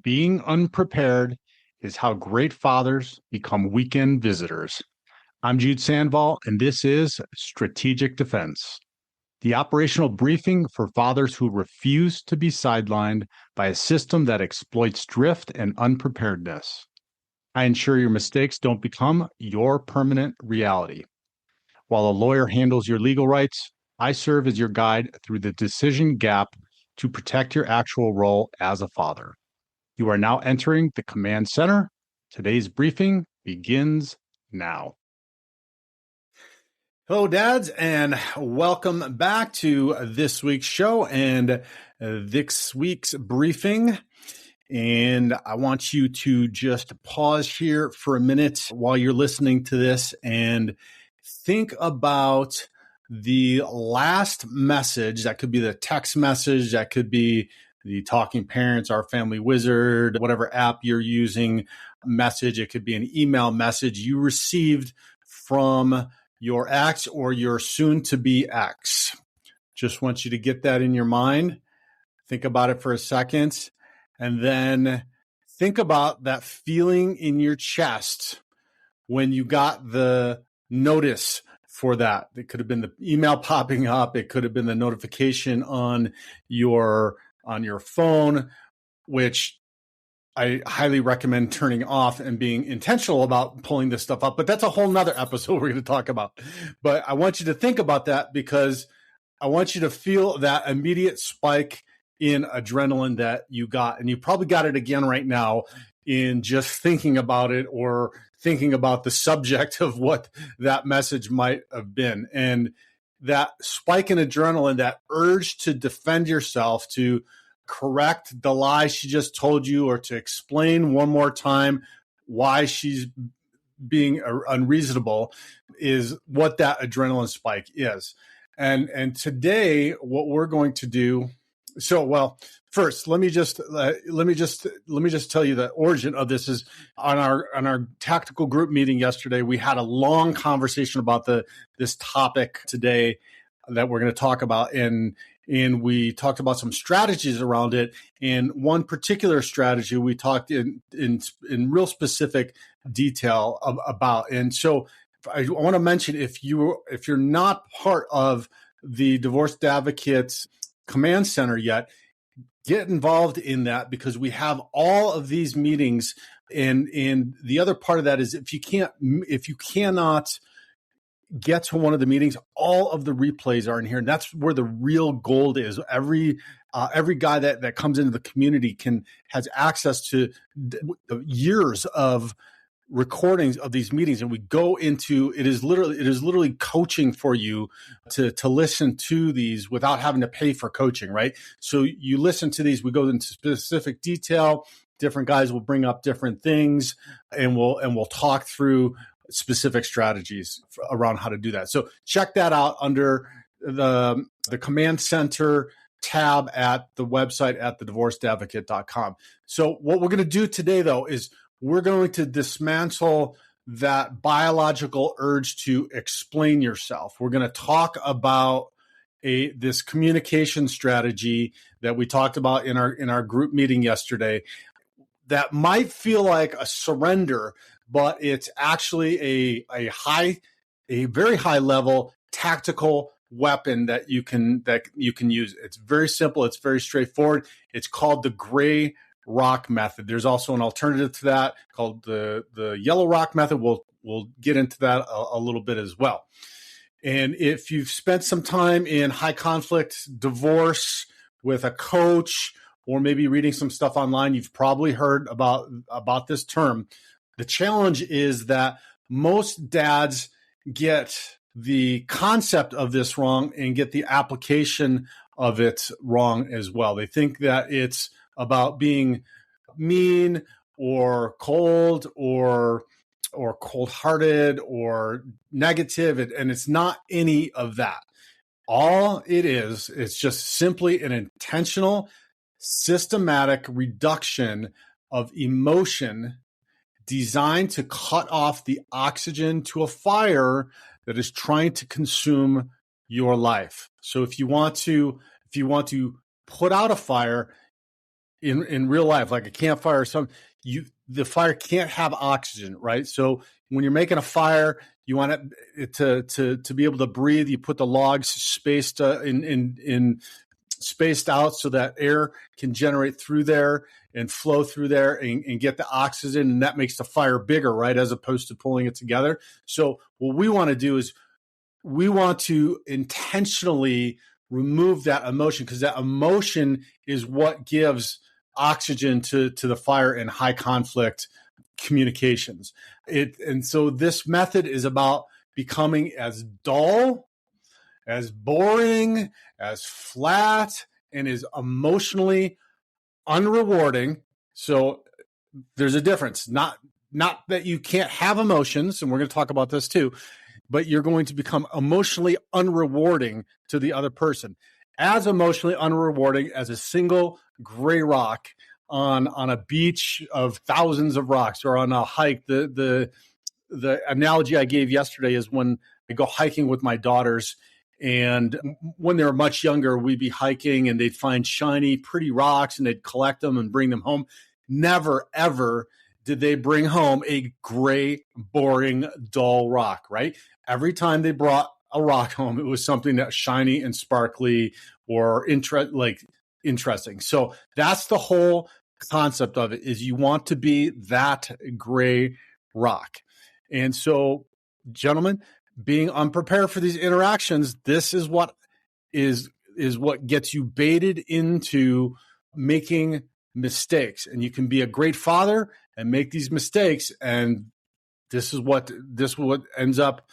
Being unprepared is how great fathers become weekend visitors. I'm Jude Sandval, and this is Strategic Defense, the operational briefing for fathers who refuse to be sidelined by a system that exploits drift and unpreparedness. I ensure your mistakes don't become your permanent reality. While a lawyer handles your legal rights, I serve as your guide through the decision gap to protect your actual role as a father. You are now entering the command center. Today's briefing begins now. Hello, dads, and welcome back to this week's show and this week's briefing. And I want you to just pause here for a minute while you're listening to this and think about the last message. That could be the text message, that could be the Talking Parents, Our Family Wizard, whatever app you're using message. It could be an email message you received from your ex or your soon-to-be ex. Just want you to get that in your mind. Think about it for a second. And then think about that feeling in your chest when you got the notice for that. It could have been the email popping up. It could have been the notification on your phone, which I highly recommend turning off and being intentional about pulling this stuff up. But that's a whole nother episode we're going to talk about. But I want you to think about that because I want you to feel that immediate spike in adrenaline that you got. And you probably got it again right now in just thinking about it or thinking about the subject of what that message might have been. And that spike in adrenaline, that urge to defend yourself, to correct the lie she just told you, or to explain one more time why she's being unreasonable, is what that adrenaline spike is. And today, what we're going to do. First, let me just tell you the origin of this is on our tactical group meeting yesterday. We had a long conversation about this topic today that we're going to talk about, and we talked about some strategies around it. And one particular strategy we talked in real specific detail about. And so I want to mention, if you're not part of the Divorced Advocates Command Center yet, get involved in that, because we have all of these meetings. And the other part of that is if you cannot get to one of the meetings, all of the replays are in here. And that's where the real gold is. Every guy that comes into the community has access to years of recordings of these meetings, and we go into it is literally coaching for you to listen to these without having to pay for coaching, right? So you listen to these, we go into specific detail, different guys will bring up different things, and we'll talk through specific strategies around how to do that. So check that out under the Command Center tab at the website at thedivorcedadvocate.com. So what we're going to do today, though, is we're going to dismantle that biological urge to explain yourself. We're going to talk about this communication strategy that we talked about in our group meeting yesterday that might feel like a surrender, but it's actually a very high level tactical weapon that you can use. It's very simple. It's very straightforward. It's called the gray rock method. There's also an alternative to that called the yellow rock method. We'll get into that a little bit as well. And if you've spent some time in high conflict divorce with a coach, or maybe reading some stuff online, you've probably heard about this term. The challenge is that most dads get the concept of this wrong and get the application of it wrong as well. They think that it's about being mean or cold or cold-hearted or negative, and it's not any of that. All it is, it's just simply an intentional, systematic reduction of emotion designed to cut off the oxygen to a fire that is trying to consume your life. So if you want to put out a fire, in real life, like a campfire or something, the fire can't have oxygen, right? So when you're making a fire, you want it to be able to breathe. You put the logs spaced spaced out so that air can generate through there and flow through there and get the oxygen, and that makes the fire bigger, right? As opposed to pulling it together. So what we want to do is we want to intentionally remove that emotion, because that emotion is what gives oxygen to the fire in high conflict communications. And so this method is about becoming as dull, as boring, as flat, and is emotionally unrewarding. So there's a difference. Not that you can't have emotions, and we're going to talk about this too, but you're going to become emotionally unrewarding to the other person. As emotionally unrewarding as a single gray rock on a beach of thousands of rocks, or on a hike. The analogy I gave yesterday is when I go hiking with my daughters, and when they were much younger, we'd be hiking and they'd find shiny, pretty rocks and they'd collect them and bring them home. Never, ever did they bring home a gray, boring, dull rock, right? Every time they brought a rock home, it was something that's shiny and sparkly or interesting. So that's the whole concept of it, is you want to be that gray rock. And so, gentlemen, being unprepared for these interactions, this is what gets you baited into making mistakes. And you can be a great father and make these mistakes, and this is what ends up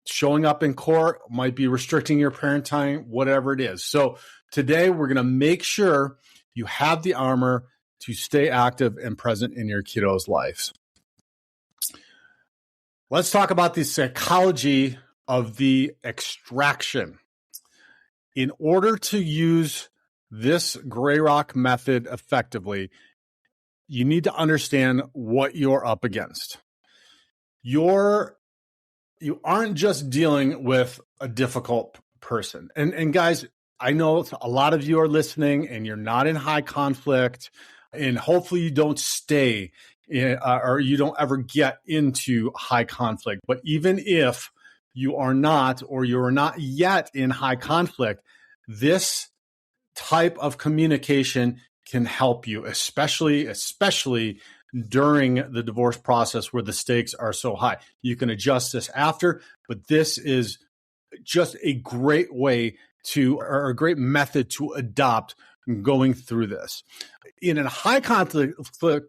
showing up in court, might be restricting your parent time, whatever it is. So today we're going to make sure you have the armor to stay active and present in your kiddos' lives. Let's talk about the psychology of the extraction. In order to use this gray rock method effectively, you need to understand what you're up against. You aren't just dealing with a difficult person. And guys, I know a lot of you are listening and you're not in high conflict, and hopefully you don't stay or you don't ever get into high conflict. But even if you are not, or you're not yet in high conflict, this type of communication can help you, especially during the divorce process where the stakes are so high. You can adjust this after, but this is just a great way or a great method to adopt going through this. In a high conflict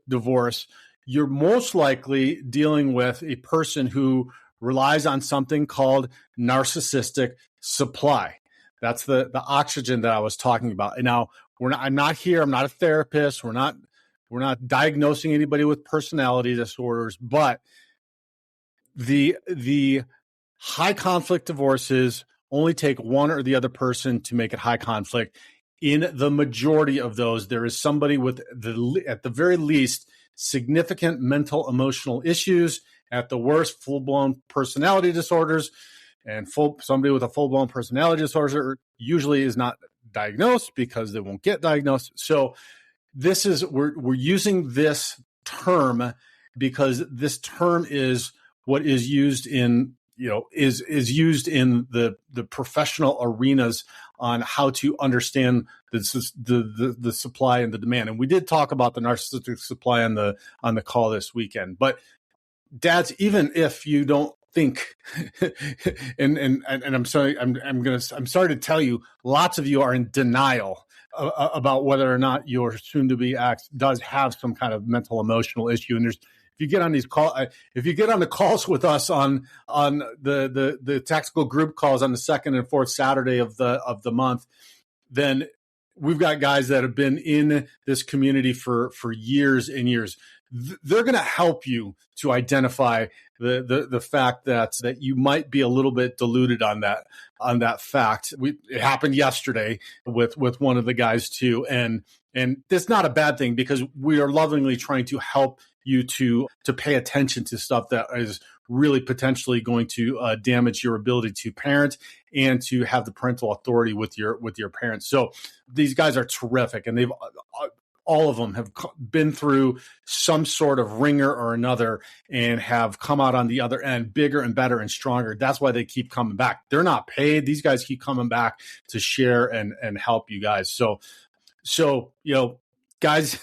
divorce, you're most likely dealing with a person who relies on something called narcissistic supply. That's the oxygen that I was talking about. And now I'm not here. I'm not a therapist. We're not diagnosing anybody with personality disorders, but the high conflict divorces only take one or the other person to make it high conflict. In the majority of those, there is somebody with at the very least, significant mental emotional issues, at the worst, full-blown personality disorders, and somebody with a full-blown personality disorder usually is not diagnosed because they won't get diagnosed. So we're using this term because this term is what is used in used in the professional arenas on how to understand the supply and the demand. And we did talk about the narcissistic supply on the call this weekend. But dads, even if you don't think, and I'm sorry, I'm sorry to tell you, lots of you are in denial about whether or not your soon-to-be ex does have some kind of mental emotional issue. And if you get on the calls with us on the tactical group calls on the second and fourth Saturday of the month, then we've got guys that have been in this community for years and years. They're going to help you to identify the fact that you might be a little bit diluted on that fact. It happened yesterday with one of the guys too, and that's not a bad thing, because we are lovingly trying to help you to pay attention to stuff that is really potentially going to damage your ability to parent and to have the parental authority with your parents. So these guys are terrific, and they've all of them have been through some sort of ringer or another and have come out on the other end bigger and better and stronger. That's why they keep coming back. They're not paid. These guys keep coming back to share and help you guys. So, guys,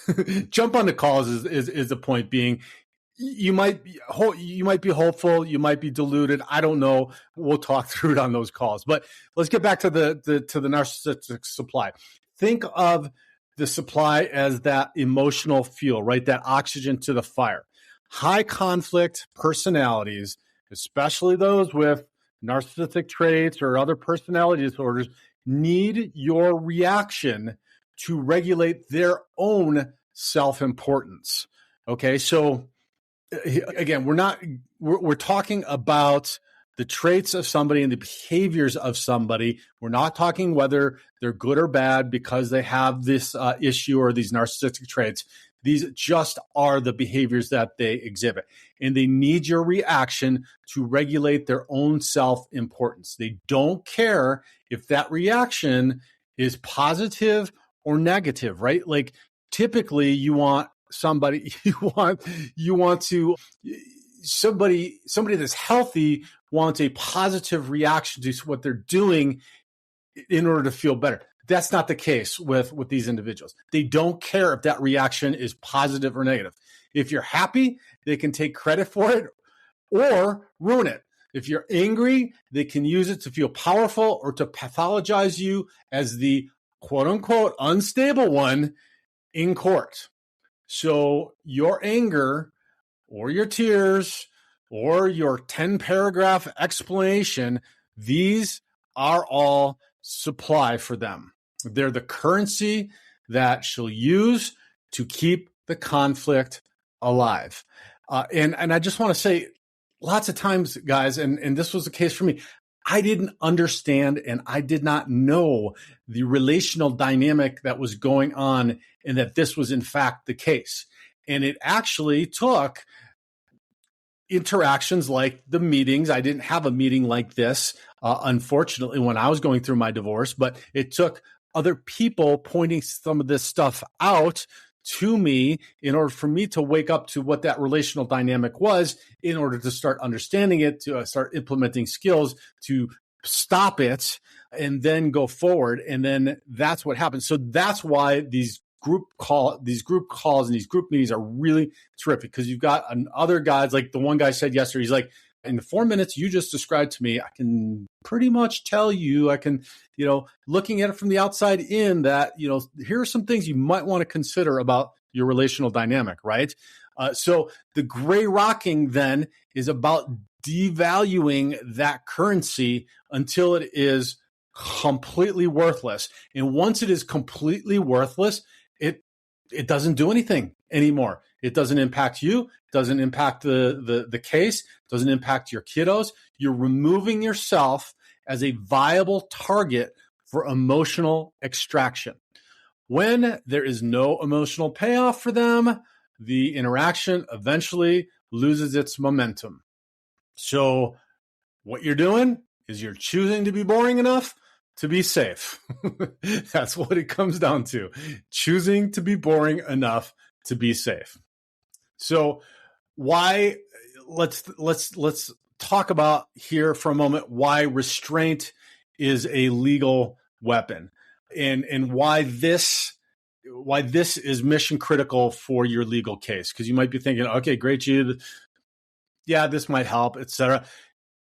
jump on the calls is the point being. You might be hopeful, you might be deluded. I don't know. We'll talk through it on those calls. But let's get back to the narcissistic supply. Think of the supply as that emotional fuel, right? That oxygen to the fire. High conflict personalities, especially those with narcissistic traits or other personality disorders, need your reaction to regulate their own self-importance. Okay, so again, we're talking about the traits of somebody and the behaviors of somebody. We're not talking whether they're good or bad because they have this issue or these narcissistic traits. These just are the behaviors that they exhibit. And they need your reaction to regulate their own self-importance. They don't care if that reaction is positive or negative, right? Like typically you want somebody that's healthy wants a positive reaction to what they're doing in order to feel better. That's not the case with these individuals. They don't care if that reaction is positive or negative. If you're happy, they can take credit for it or ruin it. If you're angry, they can use it to feel powerful or to pathologize you as the quote unquote unstable one in court. So your anger or your tears or your 10-paragraph explanation, these are all supply for them. They're the currency that she'll use to keep the conflict alive. And I just want to say, lots of times, guys, and this was the case for me, I didn't understand and I did not know the relational dynamic that was going on and that this was in fact the case. And it actually took interactions like the meetings. I didn't have a meeting like this, unfortunately, when I was going through my divorce, but it took other people pointing some of this stuff out to me in order for me to wake up to what that relational dynamic was, in order to start understanding it, to start implementing skills to stop it and then go forward. And then that's what happens. So that's why these group calls and these group meetings are really terrific, because you've got other guys, like the one guy said yesterday, he's like, in the 4 minutes you just described to me, I can pretty much tell you, I can, looking at it from the outside in, that, here are some things you might want to consider about your relational dynamic, right? So the gray rocking then is about devaluing that currency until it is completely worthless. And once it is completely worthless, it doesn't do anything anymore. It doesn't impact you, doesn't impact the case, doesn't impact your kiddos. You're removing yourself as a viable target for emotional extraction. When there is no emotional payoff for them, the interaction eventually loses its momentum. So what you're doing is you're choosing to be boring enough to be safe. That's what it comes down to. Choosing to be boring enough to be safe. So why, let's talk about here for a moment why restraint is a legal weapon, and why this is mission critical for your legal case. Because you might be thinking, okay, great, Jude. Yeah, this might help, etc.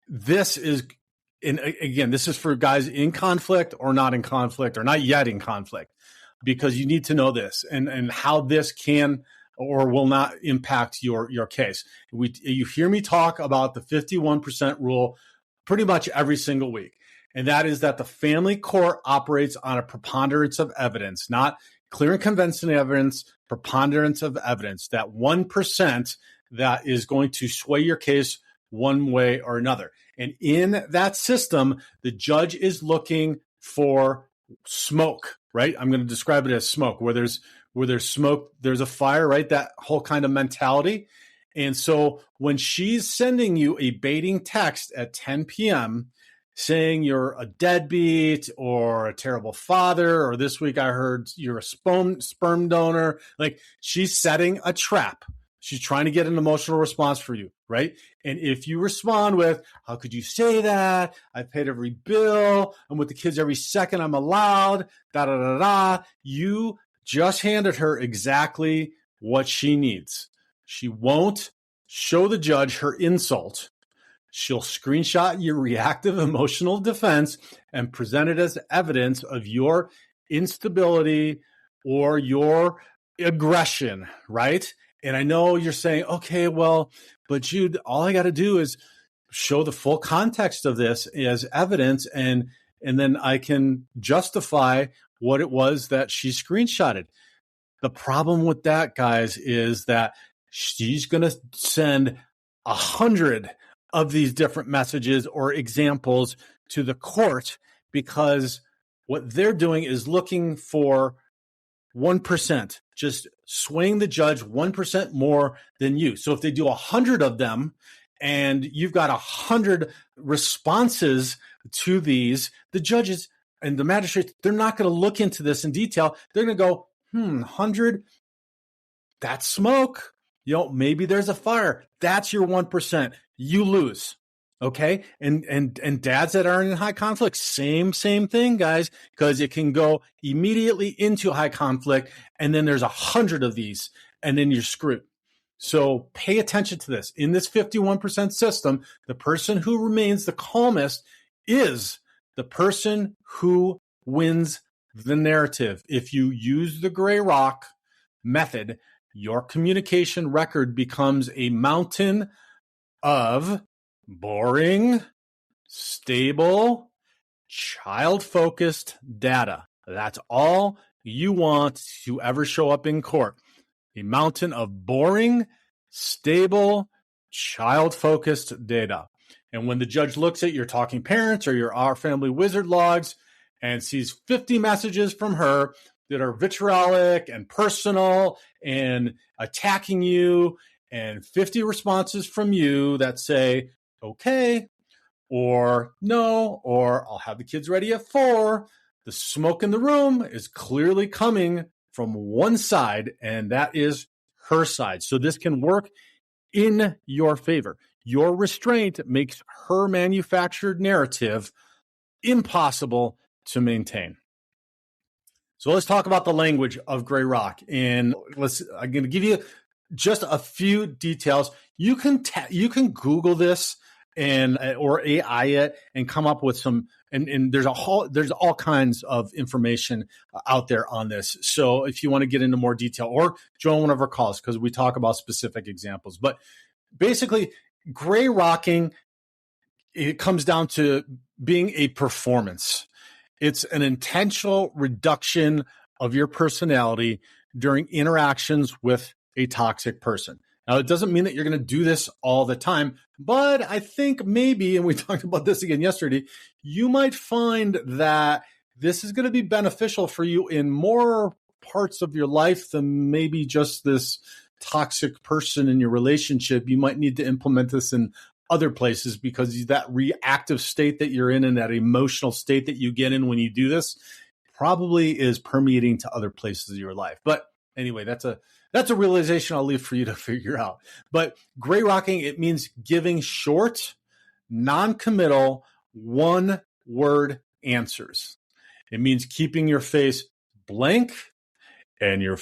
This is, and again, this is for guys in conflict or not in conflict or not yet in conflict, because you need to know this and how this can or will not impact your case. You hear me talk about the 51% rule pretty much every single week. And that is that the family court operates on a preponderance of evidence, not clear and convincing evidence, preponderance of evidence, that 1% that is going to sway your case one way or another. And in that system, the judge is looking for smoke, right? I'm going to describe it as smoke. Where there's smoke, there's a fire, right? That whole kind of mentality. And so when she's sending you a baiting text at 10 p.m., saying you're a deadbeat or a terrible father, or this week I heard you're a sperm donor. Like, she's setting a trap. She's trying to get an emotional response for you, right? And if you respond with, how could you say that? I've paid every bill. I'm with the kids every second I'm allowed, da da da da. You just handed her exactly what she needs. She won't show the judge her insult. She'll screenshot your reactive emotional defense and present it as evidence of your instability or your aggression, right? And I know you're saying, okay, well, but Jude, all I got to do is show the full context of this as evidence, and then I can justify what it was that she screenshotted. The problem with that, guys, is that she's going to send 100 of these different messages or examples to the court, because what they're doing is looking for 1%, just swaying the judge 1% more than you. So if they do 100 of them and you've got 100 responses to these, the judges and the magistrates, they're not going to look into this in detail. They're going to go, 100, that's smoke. Maybe there's a fire. That's your 1%. You lose. Okay. And dads that are in high conflict, same thing, guys, because it can go immediately into high conflict. And then there's 100 of these, and then you're screwed. So pay attention to this. In this 51% system, the person who remains the calmest is the person who wins the narrative. If you use the gray rock method, your communication record becomes a mountain of boring, stable, child-focused data. That's all you want to ever show up in court. A mountain of boring, stable, child-focused data. And when the judge looks at your talking parents or your Our Family Wizard logs and sees 50 messages from her that are vitriolic and personal and attacking you, and 50 responses from you that say, okay, or no, or I'll have the kids ready at 4, the smoke in the room is clearly coming from one side, and that is her side. So this can work in your favor. Your restraint makes her manufactured narrative impossible to maintain. So let's talk about the language of Gray Rock. And I'm going to give you just a few details. You can Google this or AI it and come up with some. And there's all kinds of information out there on this. So if you want to get into more detail, or join one of our calls, because we talk about specific examples. But basically, Gray Rocking, it comes down to being a performance. It's an intentional reduction of your personality during interactions with a toxic person. Now, it doesn't mean that you're going to do this all the time, but I think maybe, and we talked about this again yesterday, you might find that this is going to be beneficial for you in more parts of your life than maybe just this toxic person in your relationship. You might need to implement this in other places, because that reactive state that you're in and that emotional state that you get in when you do this probably is permeating to other places of your life. But anyway, that's a realization I'll leave for you to figure out. But Gray Rocking, it means giving short, non-committal, one-word answers. It means keeping your face blank and your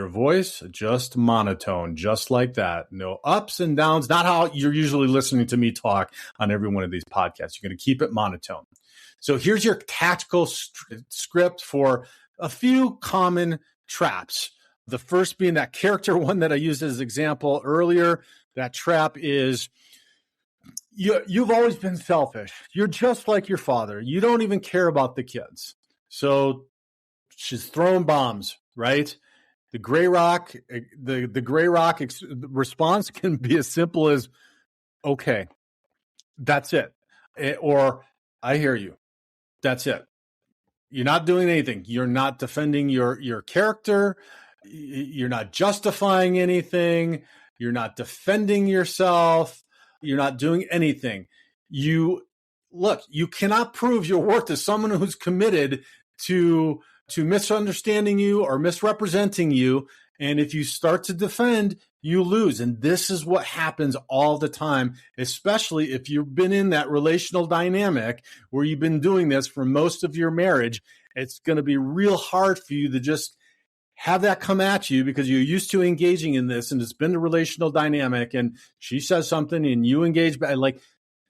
voice just monotone, just like that. No ups and downs, not how you're usually listening to me talk on every one of these podcasts. You're going to keep it monotone. So here's your tactical script for a few common traps. The first being that character one that I used as an example earlier. That trap is, you've always been selfish. You're just like your father. You don't even care about the kids. So she's throwing bombs, right? The Gray Rock response can be as simple as, okay, that's it. Or, I hear you. That's it. You're not doing anything. You're not defending your character. You're not justifying anything. You're not defending yourself. You're not doing anything. You look, you cannot prove your worth to someone who's committed to misunderstanding you or misrepresenting you. And if you start to defend, you lose. And this is what happens all the time, especially if you've been in that relational dynamic where you've been doing this for most of your marriage. It's going to be real hard for you to just have that come at you because you're used to engaging in this and it's been a relational dynamic and she says something and you engage back. Like,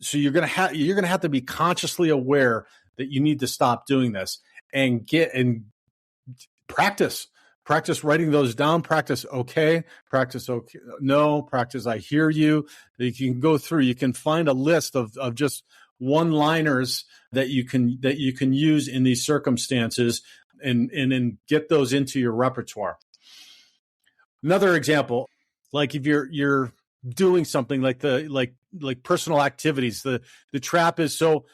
so you're going to have to be consciously aware that you need to stop doing this and practice writing those down, practice okay, no, practice I hear you. You can go through, you can find a list of just one-liners that you can use in these circumstances and get those into your repertoire. Another example, like if you're doing something like personal activities, the trap is, so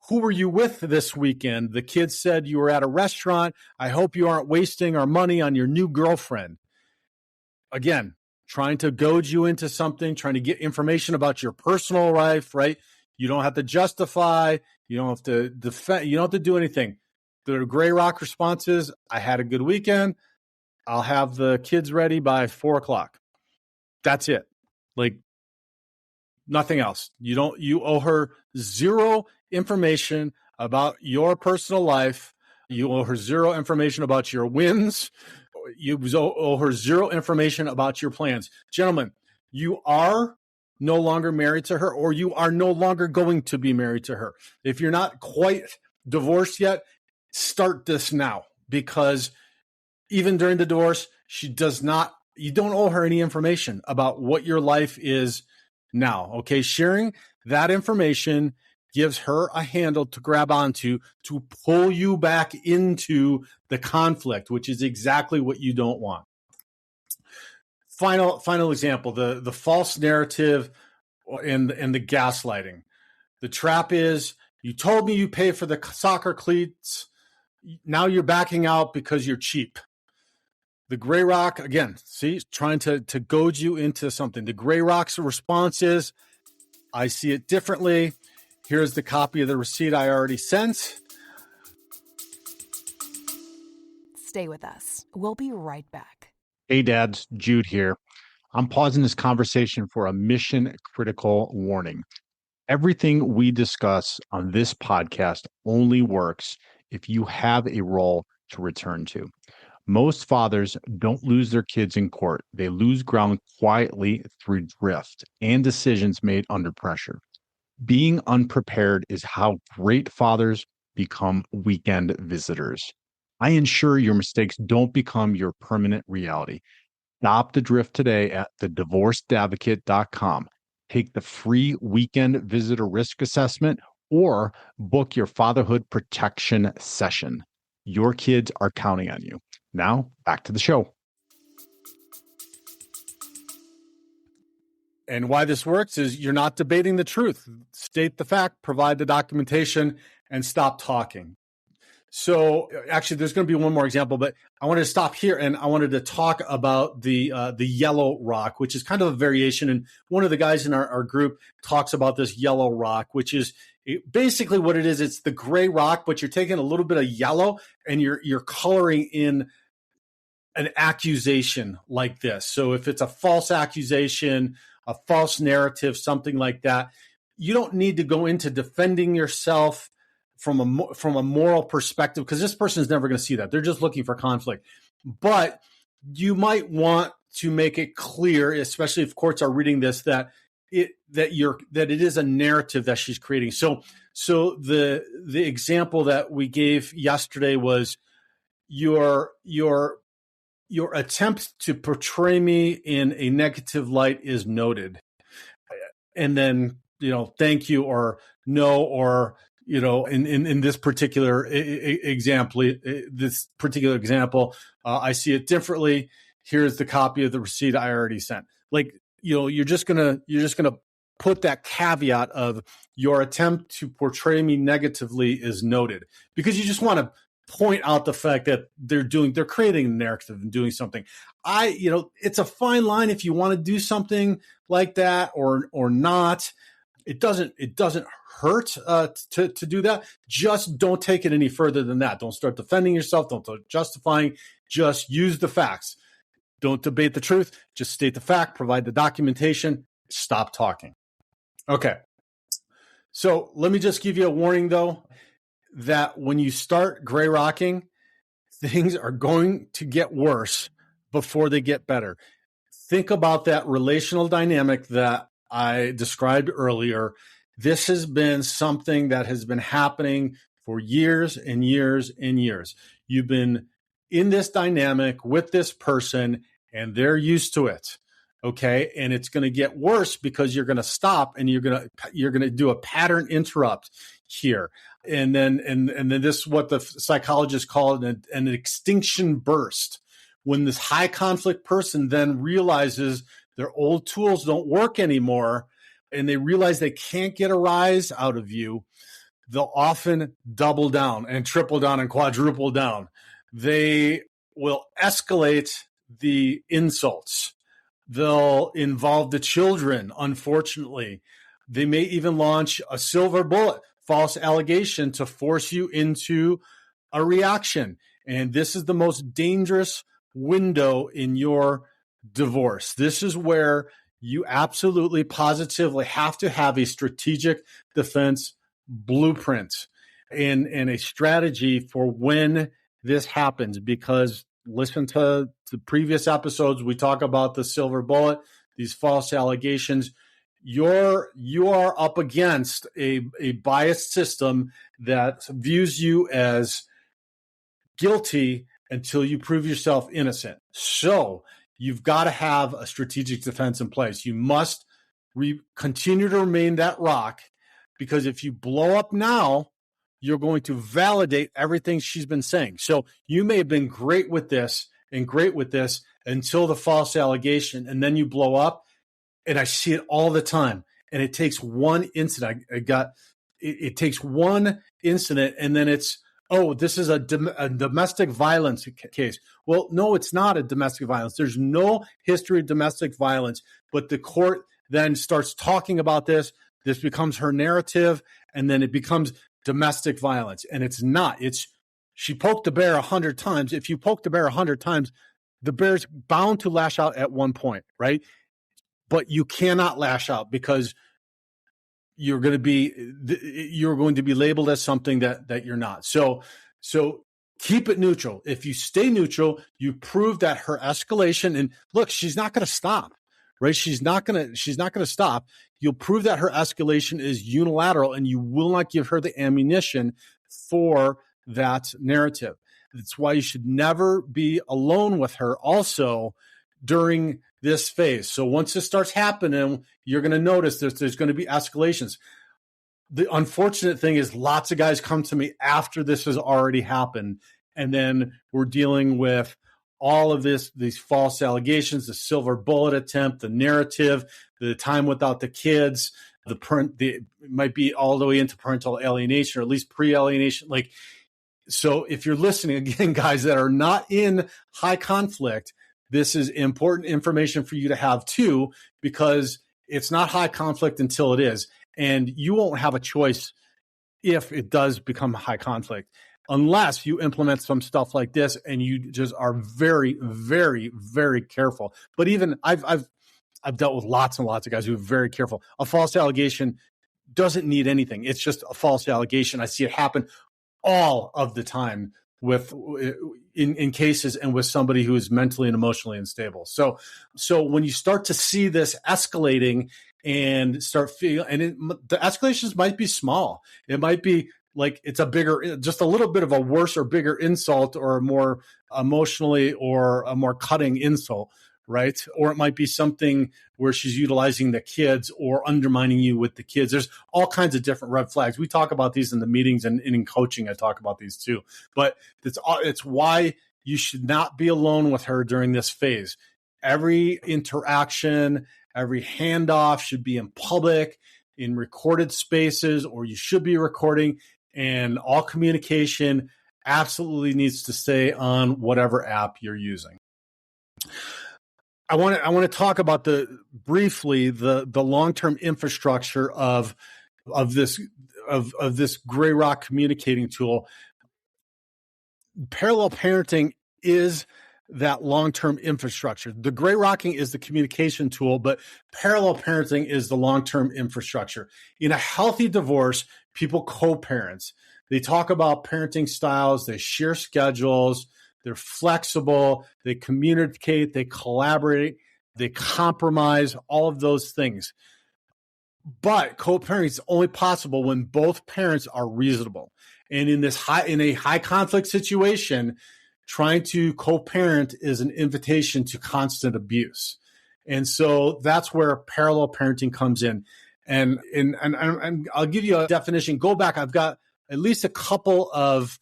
who were you with this weekend? The kids said you were at a restaurant. I hope you aren't wasting our money on your new girlfriend. Again, trying to goad you into something, trying to get information about your personal life, right? You don't have to justify. You don't have to defend. You don't have to do anything. The gray rock response is, I had a good weekend. I'll have the kids ready by 4:00. That's it. Like, nothing else. You owe her zero information about your personal life. You owe her zero information about your wins. You owe her zero information about your plans. Gentlemen, you are no longer married to her, or you are no longer going to be married to her. If you're not quite divorced yet, start this now, because even during the divorce, you don't owe her any information about what your life is now. Okay. Sharing that information gives her a handle to grab onto to pull you back into the conflict, which is exactly what you don't want. Final example, the false narrative and the gaslighting. The trap is, you told me you pay for the soccer cleats. Now you're backing out because you're cheap. The gray rock, again, see, trying to goad you into something. The gray rock's response is, I see it differently. Here's the copy of the receipt I already sent. Stay with us. We'll be right back. Hey, dads, Jude here. I'm pausing this conversation for a mission-critical warning. Everything we discuss on this podcast only works if you have a role to return to. Most fathers don't lose their kids in court. They lose ground quietly through drift and decisions made under pressure. Being unprepared is how great fathers become weekend visitors. I ensure your mistakes don't become your permanent reality. Stop the drift today at thedivorcedadvocate.com. Take the free weekend visitor risk assessment or book your fatherhood protection session. Your kids are counting on you. Now, back to the show. And why this works is you're not debating the truth. State the fact, provide the documentation, and stop talking. So actually, there's going to be one more example, but I wanted to stop here and I wanted to talk about the yellow rock, which is kind of a variation. And one of the guys in our group talks about this yellow rock, which is basically what it is. It's the gray rock, but you're taking a little bit of yellow and you're coloring in an accusation like this. So if it's a false accusation, a false narrative, something like that, you don't need to go into defending yourself from a moral perspective, because this person is never going to see that. They're just looking for conflict. But you might want to make it clear, especially if courts are reading this, that it is a narrative that she's creating. So the example that we gave yesterday was your attempt to portray me in a negative light is noted. And then, thank you, or no, or, in this particular example, I see it differently. Here's the copy of the receipt I already sent. Like, you're just gonna put that caveat of your attempt to portray me negatively is noted, because you just want to point out the fact that they're creating a narrative and doing something. It's a fine line if you want to do something like that or not. It doesn't hurt to do that. Just don't take it any further than that. Don't start defending yourself. Don't start justifying. Just use the facts. Don't debate the truth. Just state the fact. Provide the documentation. Stop talking. Okay. So let me just give you a warning, though, that when you start gray rocking, things are going to get worse before they get better. Think about that relational dynamic that I described earlier. This has been something that has been happening for years and years and years. You've been in this dynamic with this person and they're used to it. Okay. And it's going to get worse because you're going to stop and you're going to do a pattern interrupt here. And then this is what the psychologists call an extinction burst. When this high conflict person then realizes their old tools don't work anymore and they realize they can't get a rise out of you, they'll often double down and triple down and quadruple down. They will escalate the insults. They'll involve the children, unfortunately. They may even launch a silver bullet, false allegation to force you into a reaction. And this is the most dangerous window in your divorce. This is where you absolutely positively have to have a strategic defense blueprint and a strategy for when this happens, because listen to the previous episodes. We talk about the silver bullet, these false allegations. You are up against a biased system that views you as guilty until you prove yourself innocent. So you've got to have a strategic defense in place. You must continue to remain that rock, because if you blow up now, you're going to validate everything she's been saying. So you may have been great with this until the false allegation, and then you blow up. And I see it all the time. And it takes one incident. It takes one incident, and then it's, oh, this is a domestic violence case. Well, no, it's not a domestic violence. There's no history of domestic violence, but the court then starts talking about this. This becomes her narrative, and then it becomes domestic violence. And it's not. It's she poked the bear 100 times. If you poke the bear 100 times, the bear's bound to lash out at one point, right? But you cannot lash out because you're going to be labeled as something that you're not. So keep it neutral. If you stay neutral, you prove that her escalation, and look, she's not going to stop, right? She's not going to stop. You'll prove that her escalation is unilateral, and you will not give her the ammunition for that narrative. That's why you should never be alone with her also during this phase. So once this starts happening, you're going to notice there's going to be escalations. The unfortunate thing is lots of guys come to me after this has already happened, and then we're dealing with all of these false allegations, the silver bullet attempt, the narrative, the time without the kids, it might be all the way into parental alienation, or at least pre-alienation. So if you're listening, again, guys that are not in high conflict, this is important information for you to have too, because it's not high conflict until it is. And you won't have a choice if it does become high conflict, unless you implement some stuff like this and you just are very, very, very careful. But even I've dealt with lots and lots of guys who are very careful. A false allegation doesn't need anything. It's just a false allegation. I see it happen all of the time in cases and with somebody who is mentally and emotionally unstable. So when you start to see this escalating and start feeling, and the escalations might be small. It might be like it's just a little bit of a worse or bigger insult, or a more emotionally or a more cutting insult, right? Or it might be something where she's utilizing the kids or undermining you with the kids. There's all kinds of different red flags. We talk about these in the meetings, and in coaching, I talk about these too. But it's why you should not be alone with her during this phase. Every interaction, every handoff should be in public, in recorded spaces, or you should be recording, and all communication absolutely needs to stay on whatever app you're using. I want to talk about the briefly the long-term infrastructure of this gray rock communicating tool. Parallel parenting is that long-term infrastructure. The gray rocking is the communication tool, but parallel parenting is the long-term infrastructure. In a healthy divorce, people co-parents. They talk about parenting styles, they share schedules, they're flexible, they communicate, they collaborate, they compromise, all of those things. But co-parenting is only possible when both parents are reasonable. And in a high conflict situation, trying to co-parent is an invitation to constant abuse. And so that's where parallel parenting comes in. And I'll give you a definition. Go back. I've got at least a couple of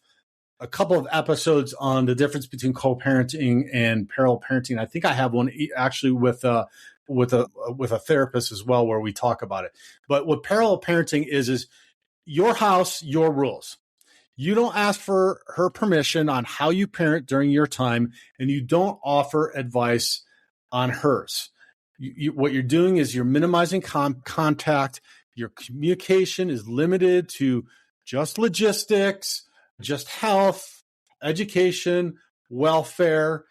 episodes on the difference between co-parenting and parallel parenting. I think I have one actually with a therapist as well, where we talk about it. But what parallel parenting is your house, your rules. You don't ask for her permission on how you parent during your time, and you don't offer advice on hers. What you're doing is you're minimizing contact. Your communication is limited to just logistics, just health, education, welfare,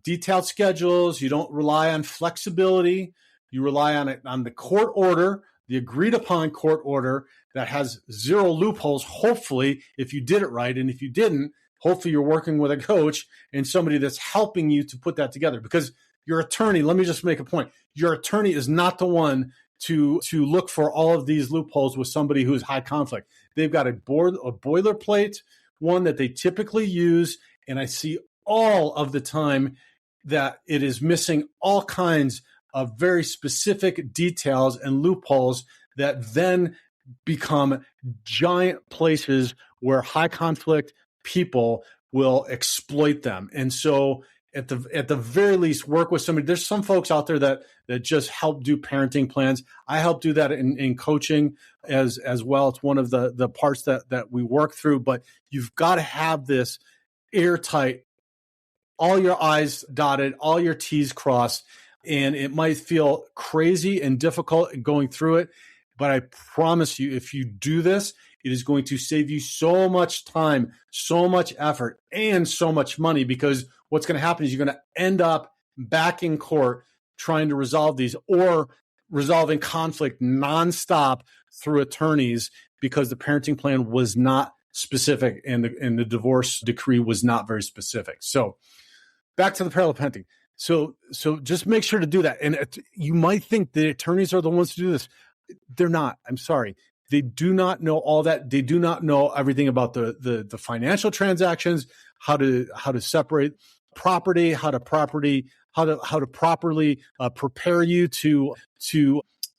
detailed schedules. You don't rely on flexibility. You rely on the court order, the agreed upon court order that has zero loopholes, hopefully, if you did it right. And if you didn't, hopefully you're working with a coach and somebody that's helping you to put that together. Because your attorney, let me just make a point. Your attorney is not the one to look for all of these loopholes with somebody who's high conflict. They've got a boilerplate, one that they typically use. And I see all of the time that it is missing all kinds of very specific details and loopholes that then become giant places where high conflict people will exploit them. And so at the very least, work with somebody. There's some folks out there that just help do parenting plans. I help do that in coaching as well. It's one of the parts that we work through, but you've got to have this airtight, all your I's dotted, all your T's crossed. And it might feel crazy and difficult going through it, but I promise you, if you do this, it is going to save you so much time, so much effort, and so much money, because what's going to happen is you're going to end up back in court trying to resolve these, or resolving conflict nonstop through attorneys, because the parenting plan was not specific and the divorce decree was not very specific. So back to the parallel parenting. So just make sure to do that. And you might think the attorneys are the ones to do this. They're not. I'm sorry. They do not know all that. They do not know everything about the financial transactions, how to separate property, how to properly prepare you to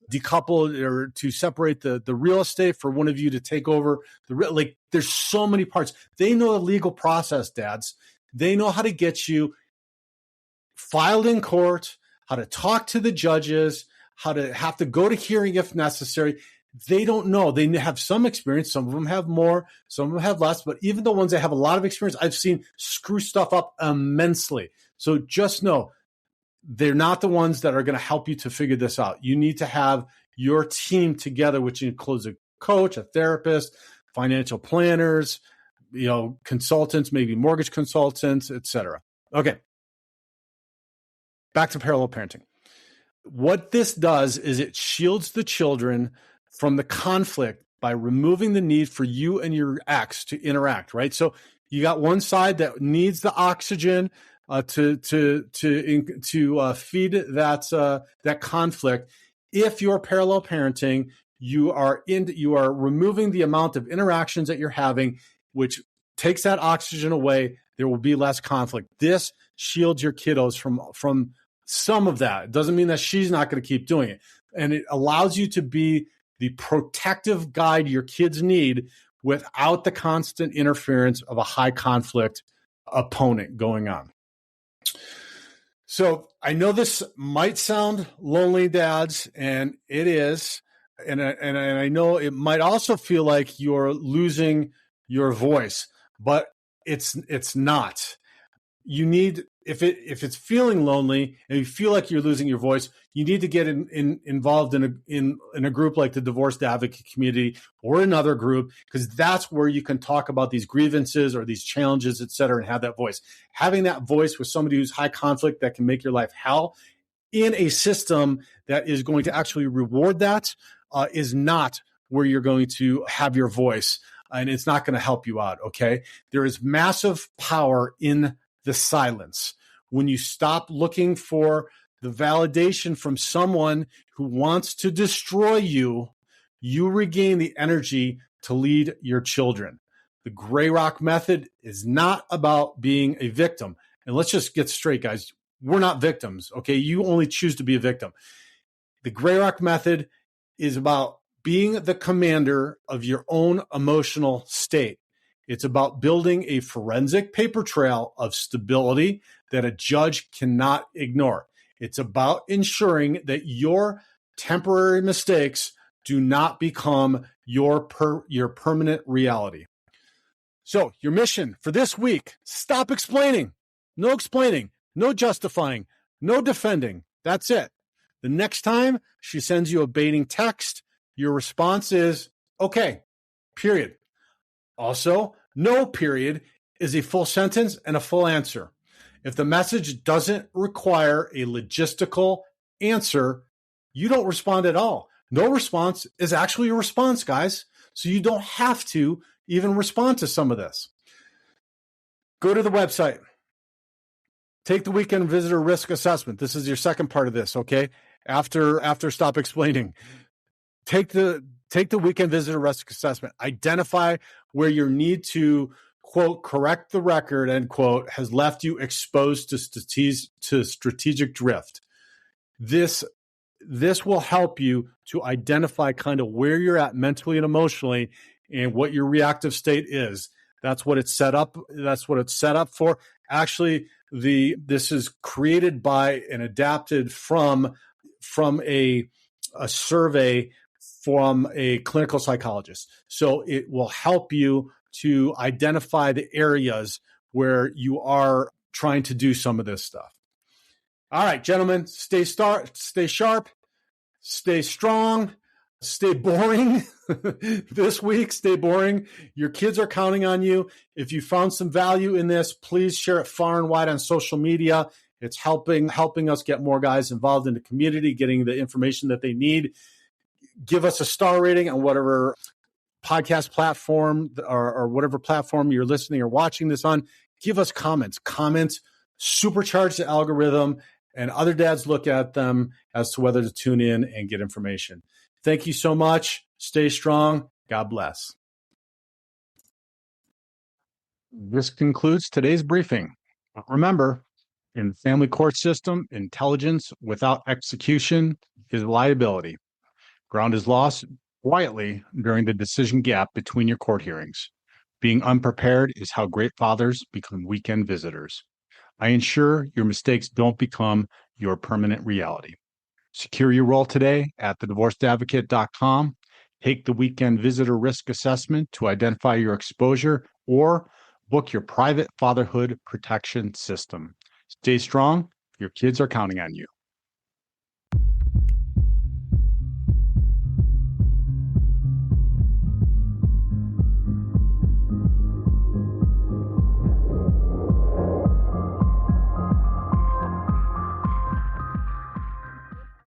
decouple or to separate the real estate for one of you to take over like there's so many parts. They know the legal process, dads. They know how to get you filed in court, how to talk to the judges, how to have to go to hearing if necessary. They don't know. They have some experience. Some of them have more, some of them have less, but even the ones that have a lot of experience, I've seen screw stuff up immensely. So just know they're not the ones that are going to help you to figure this out. You need to have your team together, which includes a coach, a therapist, financial planners, consultants, maybe mortgage consultants, etc. Okay. Back to parallel parenting. What this does is it shields the children from the conflict by removing the need for you and your ex to interact, right? So you got one side that needs the oxygen to feed that conflict. If you're parallel parenting, you are removing the amount of interactions that you're having, which takes that oxygen away. There will be less conflict. This shields your kiddos from some of that. It doesn't mean that she's not going to keep doing it. And it allows you to be the protective guide your kids need without the constant interference of a high conflict opponent going on. So I know this might sound lonely, dads, and it is. And I know it might also feel like you're losing your voice, but it's not. you need, if it's feeling lonely and you feel like you're losing your voice, you need to get involved in a group like the Divorced Advocate Community or another group, because that's where you can talk about these grievances or these challenges, et cetera, and have that voice. Having that voice with somebody who's high conflict that can make your life hell in a system that is going to actually reward that is not where you're going to have your voice, and it's not going to help you out, okay? There is massive power in the silence. When you stop looking for the validation from someone who wants to destroy you, you regain the energy to lead your children. The Gray Rock method is not about being a victim. And let's just get straight, guys. We're not victims, okay? You only choose to be a victim. The Gray Rock method is about being the commander of your own emotional state. It's about building a forensic paper trail of stability that a judge cannot ignore. It's about ensuring that your temporary mistakes do not become your permanent reality. So your mission for this week: stop explaining. No justifying, no defending. That's it. The next time she sends you a baiting text, your response is, okay, period. Also, no period is a full sentence and a full answer. If the message doesn't require a logistical answer, you don't respond at all. No response is actually a response, guys. So you don't have to even respond to some of this. Go to the website. Take the weekend visitor risk assessment. This is your second part of this, okay? After stop explaining. Take the weekend visitor risk assessment. Identify where your need to, quote, correct the record, end quote, has left you exposed to strategic drift. This will help you to identify kind of where you're at mentally and emotionally and what your reactive state is. That's what it's set up. That's what it's set up for. Actually, this is created by and adapted from a survey from a clinical psychologist. So it will help you to identify the areas where you are trying to do some of this stuff. All right, gentlemen, stay sharp, stay strong, stay boring. This week, stay boring. Your kids are counting on you. If you found some value in this, please share it far and wide on social media. It's helping us get more guys involved in the community, getting the information that they need. Give us a star rating on whatever podcast platform or whatever platform you're listening or watching this on. Give us comments. Comments supercharge the algorithm, and other dads look at them as to whether to tune in and get information. Thank you so much. Stay strong. God bless. This concludes today's briefing. Remember, in the family court system, intelligence without execution is liability. Ground is lost quietly during the decision gap between your court hearings. Being unprepared is how great fathers become weekend visitors. I ensure your mistakes don't become your permanent reality. Secure your role today at thedivorcedadvocate.com. Take the weekend visitor risk assessment to identify your exposure, or book your private fatherhood protection system. Stay strong. Your kids are counting on you.